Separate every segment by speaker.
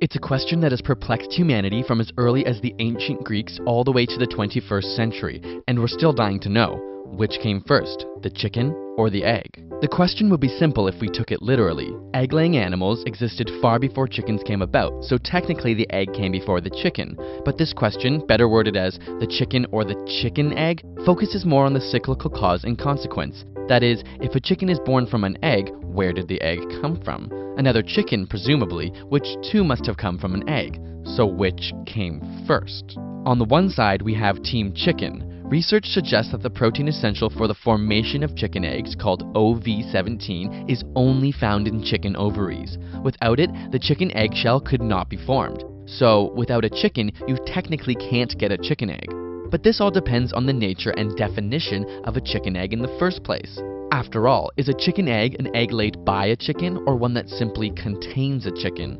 Speaker 1: It's a question that has perplexed humanity from as early as the ancient Greeks all the way to the 21st century, and we're still dying to know. Which came first, the chicken or the egg? The question would be simple if we took it literally. Egg-laying animals existed far before chickens came about, so technically the egg came before the chicken. But this question, better worded as the chicken or the chicken egg, focuses more on the cyclical cause and consequence. That is, if a chicken is born from an egg, where did the egg come from? Another chicken, presumably, which too must have come from an egg. So which came first? On the one side, we have Team Chicken. Research suggests that the protein essential for the formation of chicken eggs, called OV17, is only found in chicken ovaries. Without it, the chicken eggshell could not be formed. So, without a chicken, you technically can't get a chicken egg. But this all depends on the nature and definition of a chicken egg in the first place. After all, is a chicken egg an egg laid by a chicken or one that simply contains a chicken?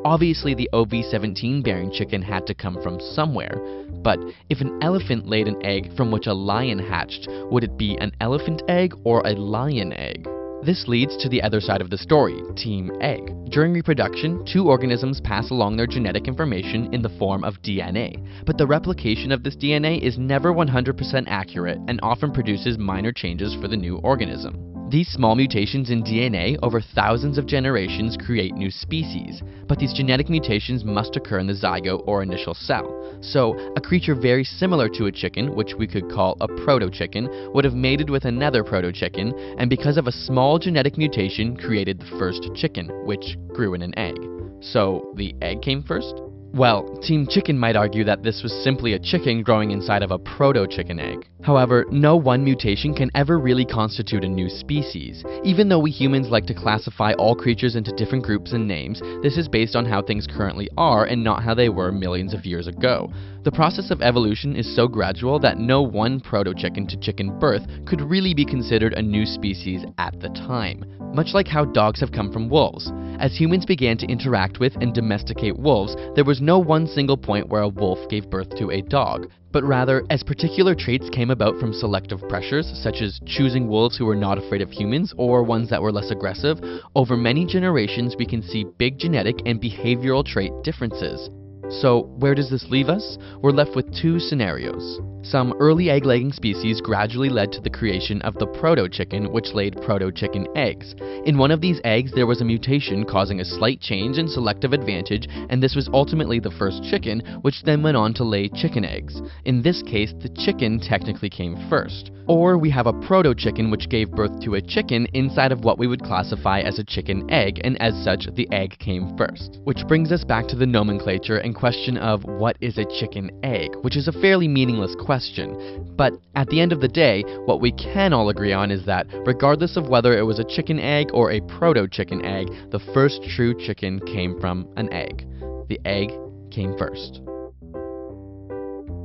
Speaker 1: Obviously, the OV17 bearing chicken had to come from somewhere, but if an elephant laid an egg from which a lion hatched, would it be an elephant egg or a lion egg? This leads to the other side of the story, Team Egg. During reproduction, two organisms pass along their genetic information in the form of DNA, but the replication of this DNA is never 100% accurate and often produces minor changes for the new organism. These small mutations in DNA over thousands of generations create new species, but these genetic mutations must occur in the zygote or initial cell. So, a creature very similar to a chicken, which we could call a proto-chicken, would have mated with another proto-chicken, and because of a small genetic mutation created the first chicken, which grew in an egg. So, the egg came first? Well, Team Chicken might argue that this was simply a chicken growing inside of a proto-chicken egg. However, no one mutation can ever really constitute a new species. Even though we humans like to classify all creatures into different groups and names, this is based on how things currently are and not how they were millions of years ago. The process of evolution is so gradual that no one proto-chicken to chicken birth could really be considered a new species at the time. Much like how dogs have come from wolves. As humans began to interact with and domesticate wolves, there was no one single point where a wolf gave birth to a dog, but rather, as particular traits came about from selective pressures, such as choosing wolves who were not afraid of humans or ones that were less aggressive, over many generations we can see big genetic and behavioral trait differences. So, where does this leave us? We're left with two scenarios. Some early egg-laying species gradually led to the creation of the proto-chicken, which laid proto-chicken eggs. In one of these eggs, there was a mutation causing a slight change in selective advantage, and this was ultimately the first chicken, which then went on to lay chicken eggs. In this case, the chicken technically came first. Or we have a proto-chicken which gave birth to a chicken inside of what we would classify as a chicken egg, and as such, the egg came first. Which brings us back to the nomenclature and question of what is a chicken egg, which is a fairly meaningless question. But at the end of the day, what we can all agree on is that regardless of whether it was a chicken egg or a proto-chicken egg, the first true chicken came from an egg. The egg came first.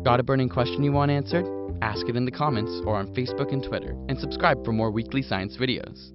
Speaker 1: Got a burning question you want answered? Ask it in the comments or on Facebook and Twitter, and subscribe for more weekly science videos.